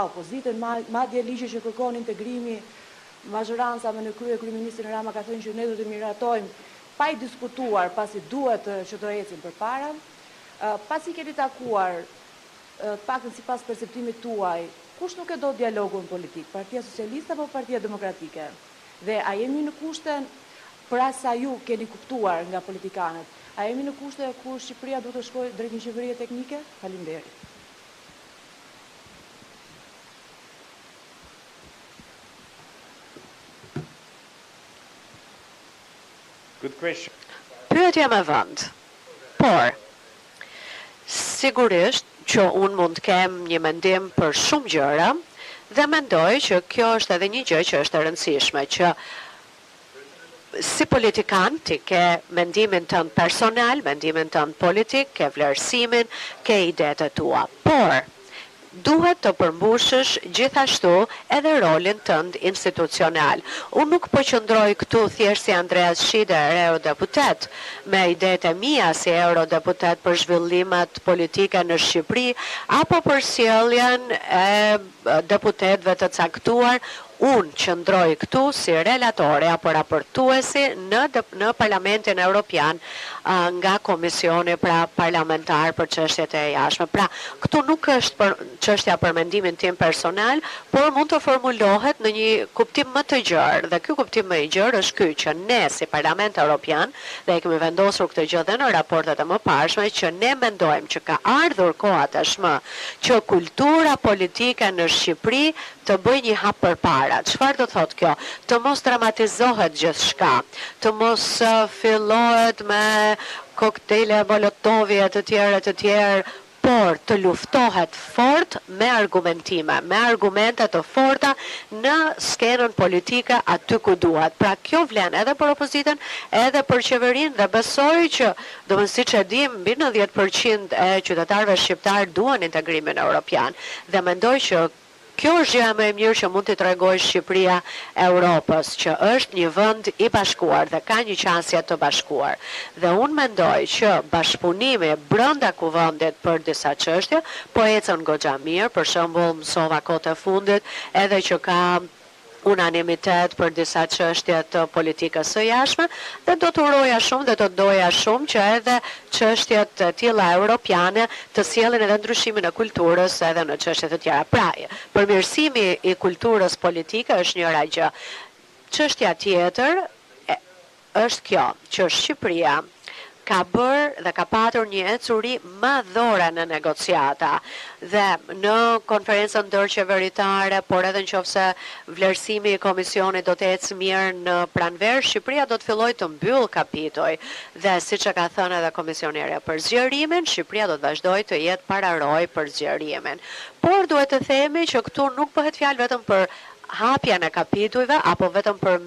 opozitën, madje ligje që kërkon integrimi, mazhoranca me në krye kryeministrin Rama ka thënë që ne do të miratojmë pa i diskutuar, pasi duhet që të ecim përpara. Pasi keni takuar, paktën sipas perceptimit tuaj, kush nuk e do dialogun politik, Partia Socialiste apo Partia Demokratike? Dhe a jemi në kushte, pra sa ju keni kuptuar nga politikanët, a jemi në kushte kur Shqipëria do të shkojë drejt një qeverie teknike? Faleminderit. Pyetja me vend. Por, sigurisht që unë mund të kem një mendim për shumë gjëra dhe mendoj që kjo është edhe një gjë që është e rëndësishme, që si politikan ti ke mendimin tënd personal, mendimin tënd politik, ke vlerësimin, ke idetë e tua. Por, duhet të përmbushësh gjithashtu edhe rolin tënd institucional. Unë nuk po qëndroj këtu thjesht si Andreas Schieder, eurodeputet, me idetë e mia si eurodeputet për zhvillimet politike në Shqipëri, apo për sjelljen e deputetëve të caktuar. Unë qëndroj këtu si relatore apo raportuesi në Parlamentin Evropian nga Komisioni parlamentar për çështjet e jashtme. Pra, këtu nuk është çështja për mendimin tim personal, por mund të formulohet në një kuptim më të gjerë. Dhe ky kuptim më i gjerë është ky, që ne si Parlament Evropian, dhe e kemi vendosur këtë gjë dhe në raportet e mëparshme, që ne mendojmë që ka ardhur koha tashmë që kultura politike në Shqipëri të bëjë një hap përpara. Çfarë do thotë kjo? Të mos dramatizohet gjithçka, të mos fillohet me koktejle Molotovi e të tjerë, por të luftohet fort me argumentime, me argumente të forta në skenën politike aty ku duhet. Pra kjo vlen edhe për opozitën, edhe për qeverinë, dhe besoj që, domethënë siç e dim, mbi 90% e qytetarëve shqiptar duan integrimin evropian. Dhe mendoj që kjo është gjëja më e mirë që mund t'i tregojë Shqipëria Europës, që është një vend i bashkuar dhe ka një qasje të bashkuar. Dhe unë mendoj që bashkëpunimi brenda kuvendit për disa çështje po ecën goxha mirë, për shembull mësova kohët e fundit edhe që ka unanimitet për disa çështje të politikës së jashtme, dhe do të uroja shumë dhe do të doja shumë që edhe çështjet të tilla europiane të sjellin edhe ndryshimin e kulturës edhe në çështje të tjera. Pra, përmirësimi i kulturës politike është njëra gjë. Çështja tjetër është kjo, që Shqipëria ka bërë dhe ka patur një ecuri madhore në negociata dhe në konferencën ndërqeveritare, por edhe nëse vlerësimi i komisionit do të ecë mirë në pranverë, Shqipëria do të fillojë të mbyll kapitoj dhe siç e ka thënë edhe Komisioni i Ri për zgjerimin, Shqipëria do të vazhdojë të jetë pararoj për zgjerimin. Por duhet të themi që këtu nuk bëhet fjalë vetëm për hapjen e kapitujve apo vetëm për